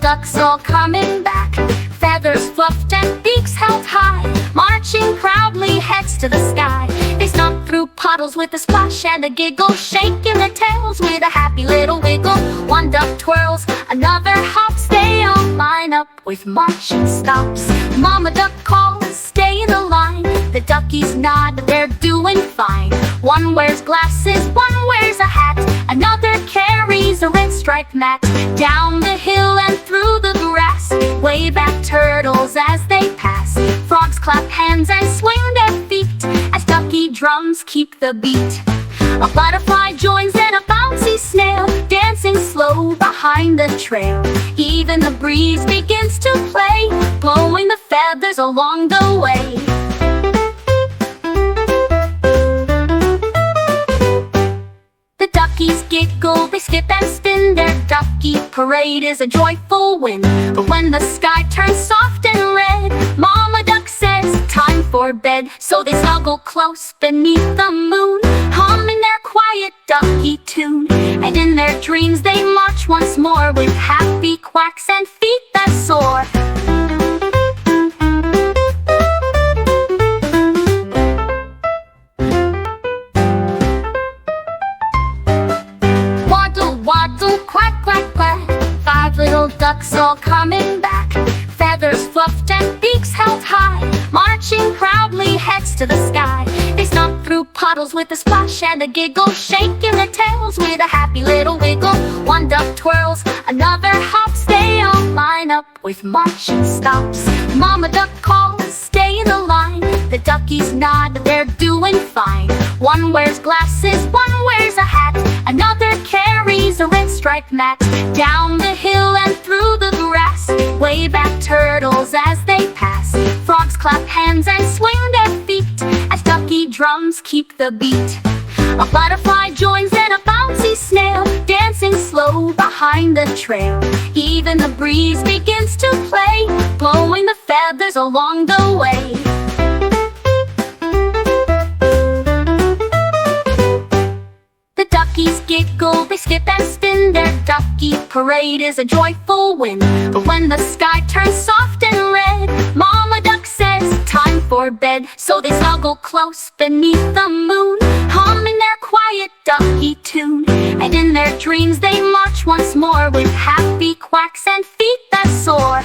ducks all coming back, feathers fluffed and beaks held high, marching proudly heads to the sky. They stomp through puddles with a splash and a giggle, shaking their tails with a happy little wiggle. One duck twirls, another hops, they all line up with marching stops. Mama duck calls, stay in the line. The duckies nod, they're doing fine. One wears glasses, one wears a hat, another carries a red striped mat. Down the hill and through the grass, wave at turtles as they pass. Frogs clap hands and swing their feet as ducky drums keep the beat. A butterfly joins in a bouncy snail, dancing slow behind the trail. Even the breeze begins to play, blowing the feathers along the way. The duckies giggle, they skip and spin. Their ducky parade is a joyful win. But when the sky turns soft and red, Mama duck says, time for bed. So they snuggle close beneath the moon, humming their quiet ducky tune. And in their dreams they march once more, with happy quacks and feet that soar. Waddle, quack, quack, quack, 5 little ducks all coming back, feathers fluffed and beaks held high, marching proudly heads to the sky. They stomp through puddles with a splash and a giggle, shaking their tails with a happy little wiggle. One duck twirls, another hops, they all line up with marching stops. Mama duck calls, stay in the line. The duckies nod, they're doing fine. One wears glasses, one wears a hat, another carries a red striped mat. Down the hill and through the grass, wave at turtles as they pass. Frogs clap hands and swing their feet as ducky drums keep the beat. A butterfly joins in a bouncy snail, dancing slow behind the trail. Even the breeze begins to play, blowing the feathers along the way. The duckies giggle, they skip and spin. Their ducky parade is a joyful win. But when the sky turns soft and red, Mama duck says, time for bed. So they snuggle close beneath the moon, humming their quiet ducky tune. And in their dreams they march once more, with happy quacks and feet that soar.